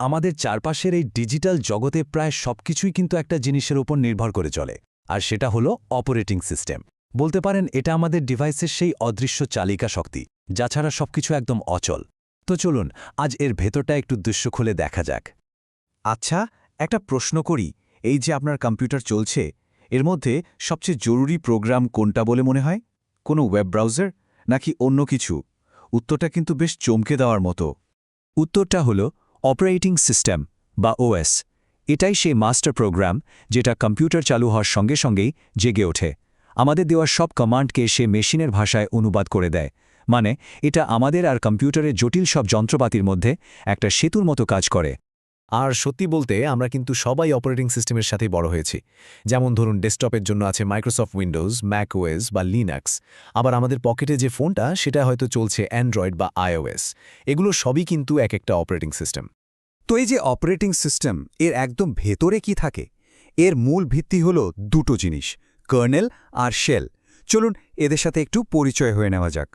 আমাদের চারপাশের এই ডিজিটাল জগতে প্রায় সবকিছুই কিন্তু একটা জিনিসের উপর নির্ভর করে চলে, আর সেটা হলো অপারেটিং সিস্টেম। বলতে পারেন এটা আমাদের ডিভাইসের সেই অদৃশ্য চালিকা শক্তি, যা ছাড়া সবকিছু একদম অচল। তো চলুন আজ এর ভেতরটা একটু দৃশ্য খুলে দেখা যাক। আচ্ছা, একটা প্রশ্ন করি, এই যে আপনার কম্পিউটার চলছে, এর মধ্যে সবচেয়ে জরুরি প্রোগ্রাম কোনটা বলে মনে হয়? কোনো ওয়েব ব্রাউজার নাকি অন্য কিছু? উত্তরটা কিন্তু বেশ চমকে দেওয়ার মতো। উত্তরটা হলো অপারেটিং সিস্টেম বা ওএস। এটাই সেই মাস্টার প্রোগ্রাম যেটা কম্পিউটার চালু হওয়ার সঙ্গে সঙ্গেই জেগে ওঠে। আমাদের দেওয়া সব কমান্ডকে সে মেশিনের ভাষায় অনুবাদ করে দেয়। মানে এটা আমাদের আর কম্পিউটারের জটিল সব যন্ত্রপাতির মধ্যে একটা সেতুর মতো কাজ করে। আর সত্যি বলতে আমরা কিন্তু সবাই অপারেটিং সিস্টেমের সাথেই বড় হয়েছি। যেমন ধরুন ডেস্কটপের জন্য আছে মাইক্রোসফট উইন্ডোজ, ম্যাক ওএস বা লিনাক্স। আবার আমাদের পকেটে যে ফোনটা সেটা হয়তো চলছে অ্যান্ড্রয়েড বা আইওএস। এগুলো সবই কিন্তু এক একটা অপারেটিং সিস্টেম। তো এই যে অপারেটিং সিস্টেম, এর একদম ভেতরে কি থাকে? এর মূল ভিত্তি হল দুটো জিনিস, কার্নেল আর শেল। চলুন এদের সাথে একটু পরিচয় হয়ে নেওয়া যাক।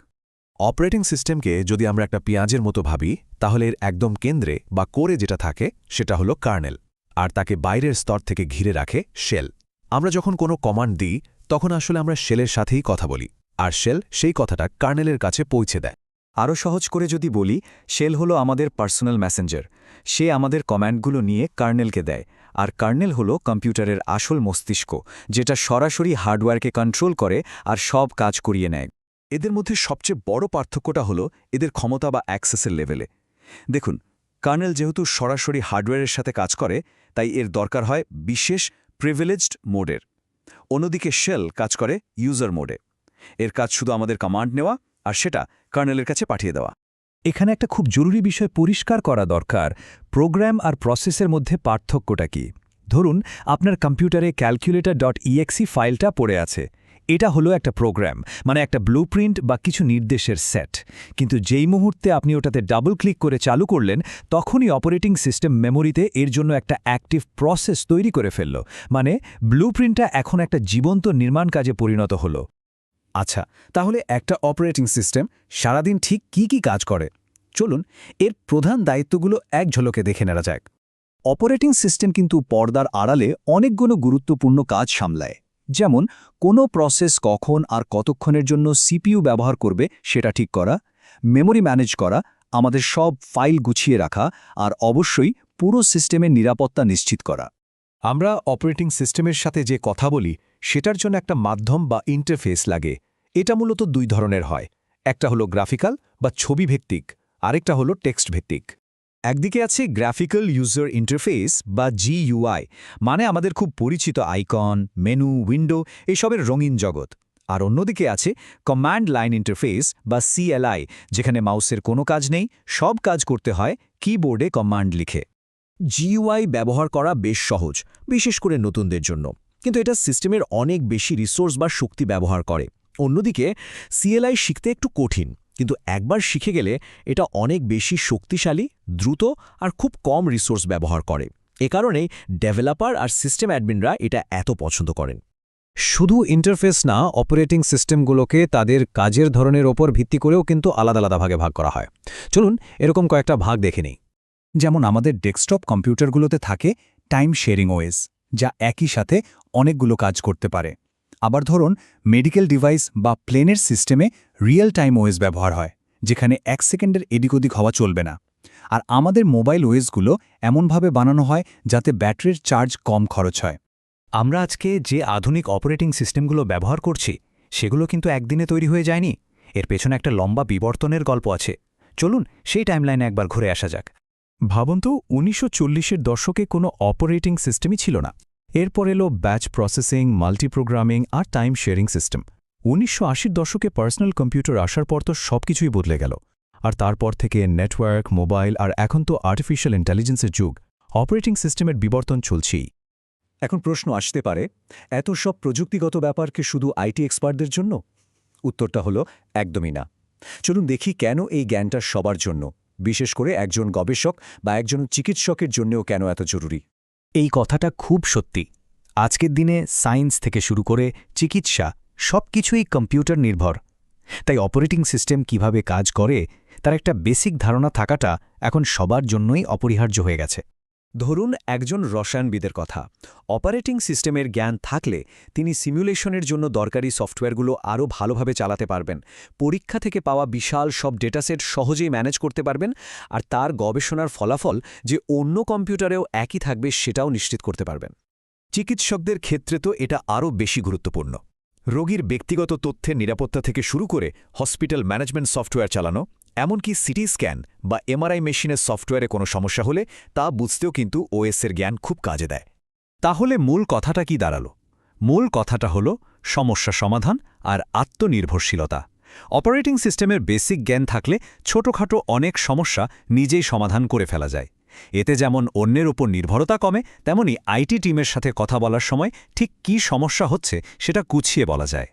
অপারেটিং সিস্টেমকে যদি আমরা একটা পেঁয়াজের মতো ভাবি, তাহলে এর একদম কেন্দ্রে বা কোরে যেটা থাকে সেটা হলো কার্নেল, আর তাকে বাইরের স্তর থেকে ঘিরে রাখে শেল। আমরা যখন কোনো কমান্ড দিই তখন আসলে আমরা শেলের সাথেই কথা বলি, আর শেল সেই কথাটা কার্নেলের কাছে পৌঁছে দেয়। আরও সহজ করে যদি বলি, শেল হলো আমাদের পার্সোনাল মেসেঞ্জার। সে আমাদের কমান্ডগুলো নিয়ে কার্নেলকে দেয়, আর কার্নেল হলো কম্পিউটারের আসল মস্তিষ্ক, যেটা সরাসরি হার্ডওয়্যারকে কন্ট্রোল করে আর সব কাজ করিয়ে নেয়। এদের মধ্যে সবচেয়ে বড় পার্থক্যটা হলো এদের ক্ষমতা বা অ্যাক্সেসের লেভেলে। দেখুন, কার্নেল যেহেতু সরাসরি হার্ডওয়্যারের সাথে কাজ করে, তাই এর দরকার হয় বিশেষ প্রিভিলেজড মোডের। অন্যদিকে শেল কাজ করে ইউজার মোডে। এর কাজ শুধু আমাদের কমান্ড নেওয়া আর সেটা কার্নেলের কাছে পাঠিয়ে দেওয়া। এখানে একটা খুব জরুরি বিষয় পরিষ্কার করা দরকার, প্রোগ্রাম আর প্রসেসের মধ্যে পার্থক্যটা কি। ধরুন আপনার কম্পিউটারে calculator.exe ফাইলটা পড়ে আছে। এটা হলো একটা প্রোগ্রাম, মানে একটা ব্লুপ্রিন্ট বা কিছু নির্দেশের সেট। কিন্তু যেই মুহূর্তে আপনি ওটাতে ডাবল ক্লিক করে চালু করলেন, তখনই অপারেটিং সিস্টেম মেমোরিতে এর জন্য একটা অ্যাক্টিভ প্রসেস তৈরি করে ফেলল। মানে ব্লুপ্রিন্টটা এখন একটা জীবন্ত নির্মাণ কাজে পরিণত হলো। আচ্ছা, তাহলে একটা অপারেটিং সিস্টেম সারাদিন ঠিক কি কাজ করে? চলুন এর প্রধান দায়িত্বগুলো এক ঝলকে দেখে নেওয়া যাক। অপারেটিং সিস্টেম কিন্তু পর্দার আড়ালে অনেকগুলো গুরুত্বপূর্ণ কাজ সামলায়। যেমন কোনো প্রসেস কখন আর কতক্ষণের জন্য সিপিইউ ব্যবহার করবে সেটা ঠিক করা, মেমোরি ম্যানেজ করা, আমাদের সব ফাইল গুছিয়ে রাখা, আর অবশ্যই পুরো সিস্টেমের নিরাপত্তা নিশ্চিত করা। আমরা অপারেটিং সিস্টেমের সাথে যে কথা বলি সেটার জন্য একটা মাধ্যম বা ইন্টারফেস লাগে। এটা মূলত দুই ধরনের হয়, একটা হলো গ্রাফিক্যাল বা ছবি ভিত্তিক, আরেকটা হলো টেক্সট ভিত্তিক। একদিকে আছে গ্রাফিক্যাল ইউজার ইন্টারফেস বা জিইউআই, মানে আমাদের খুব পরিচিত আইকন, মেনু, উইন্ডো এসবের রঙিন জগৎ। আর অন্যদিকে আছে কমান্ড লাইন ইন্টারফেস বা সিএলআই, যেখানে মাউসের কোনো কাজ নেই, সব কাজ করতে হয় কিবোর্ডে কমান্ড লিখে। জিইউআই ব্যবহার করা বেশ সহজ, বিশেষ করে নতুনদের জন্য, কিন্তু এটা সিস্টেমের অনেক বেশি রিসোর্স বা শক্তি ব্যবহার করে। অন্যদিকে সিএলআই শিখতে একটু কঠিন, কিন্তু একবার শিখে গেলে এটা অনেক বেশি শক্তিশালী, দ্রুত আর খুব কম রিসোর্স ব্যবহার করে। এ কারণেই ডেভেলপার আর সিস্টেম অ্যাডমিনরা এটা এত পছন্দ করেন। শুধু ইন্টারফেস না, অপারেটিং সিস্টেমগুলোকে তাদের কাজের ধরনের ওপর ভিত্তি করেও কিন্তু আলাদা আলাদা ভাগে ভাগ করা হয়। চলুন এরকম কয়েকটা ভাগ দেখে নিই। যেমন আমাদের ডেস্কটপ কম্পিউটারগুলোতে থাকে টাইম শেয়ারিং ওএস, যা একই সাথে অনেকগুলো কাজ করতে পারে। আবার ধরুন মেডিকেল ডিভাইস বা প্লেনের সিস্টেমে রিয়েল টাইম ওএস ব্যবহার হয়, যেখানে 1 সেকেন্ডের এদিক ওদিক হওয়া চলবে না। আর আমাদের মোবাইল ওএসগুলো এমনভাবে বানানো হয় যাতে ব্যাটারির চার্জ কম খরচ হয়। আমরা আজকে যে আধুনিক অপারেটিং সিস্টেমগুলো ব্যবহার করছি, সেগুলো কিন্তু একদিনে তৈরি হয়ে যায়নি। এর পেছনে একটা লম্বা বিবর্তনের গল্প আছে। চলুন সেই টাইমলাইনে একবার ঘুরে আসা যাক। ভাবুন তো, ১৯৪০-এর দশকে কোনো অপারেটিং সিস্টেমই ছিল না। এরপর এলো ব্যাচ প্রসেসিং, মাল্টিপ্রোগ্রামিং আর টাইম শেয়ারিং সিস্টেম। ১৯৮০-র দশকে পার্সোনাল কম্পিউটার আসার পর তো সবকিছুই বদলে গেল। আর তারপর থেকে নেটওয়ার্ক, মোবাইল আর এখন তো আর্টিফিশিয়াল ইন্টেলিজেন্সের যুগ। অপারেটিং সিস্টেমের বিবর্তন চলছেই। এখন প্রশ্ন আসতে পারে, এত সব প্রযুক্তিগত ব্যাপার কি শুধু আইটি এক্সপার্টদের জন্য? উত্তরটা হলো একদমই না। চলুন দেখি কেন এই জ্ঞানটা সবার জন্য, বিশেষ করে একজন গবেষক বা একজন চিকিৎসকের জন্যও কেন এত জরুরি। এই কথাটা খুব সত্যি। আজকের দিনে সায়েন্স থেকে শুরু করে চিকিৎসা সবকিছুই কম্পিউটার নির্ভর। তাই অপারেটিং সিস্টেম কিভাবে কাজ করে তার একটা বেসিক ধারণা থাকাটা এখন সবার জন্যই অপরিহার্য হয়ে গেছে। ধরুন একজন রসায়নবিদের কথা। অপারেটিং সিস্টেমের জ্ঞান থাকলে তিনি সিমুলেশনের জন্য দরকারি সফটওয়্যারগুলো আরও ভালোভাবে চালাতে পারবেন, পরীক্ষা থেকে পাওয়া বিশাল সব ডেটাসেট সহজেই ম্যানেজ করতে পারবেন, আর তার গবেষণার ফলাফল যে অন্য কম্পিউটারেও একই থাকবে সেটাও নিশ্চিত করতে পারবেন। চিকিৎসকদের ক্ষেত্রে তো এটা আরও বেশি গুরুত্বপূর্ণ। রোগীর ব্যক্তিগত তথ্যের নিরাপত্তা থেকে শুরু করে হসপিটাল ম্যানেজমেন্ট সফটওয়্যার চালানো, এমনকি সিটি স্ক্যান বা এমআরআই মেশিনের সফটওয়্যারে কোনো সমস্যা হলে তা বুঝতেও কিন্তু ওএসের জ্ঞান খুব কাজে দেয়। তাহলে মূল কথাটা কি দাঁড়ালো? মূল কথাটা হলো সমস্যা সমাধান আর আত্মনির্ভরশীলতা। অপারেটিং সিস্টেমের বেসিক জ্ঞান থাকলে ছোটখাটো অনেক সমস্যা নিজেই সমাধান করে ফেলা যায়। এতে যেমন অন্যের উপর নির্ভরতা কমে, তেমনি আইটি টিমের সাথে কথা বলার সময় ঠিক কী সমস্যা হচ্ছে সেটা গুছিয়ে বলা যায়।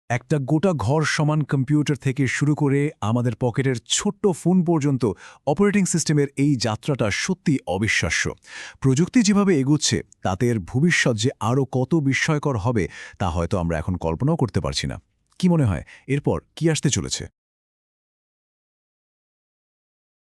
একটা গোটা ঘর সমান কম্পিউটার থেকে শুরু করে আমাদের পকেটের ছোট্ট ফোন পর্যন্ত অপারেটিং সিস্টেমের এই যাত্রাটা সত্যি অবিশ্বাস্য। প্রযুক্তি যেভাবে এগুচ্ছে তাতে এর ভবিষ্যৎ যে আরও কত বিস্ময়কর হবে তা হয়তো আমরা এখন কল্পনাও করতে পারছি না। কি মনে হয় এরপর কি আসতে চলেছে?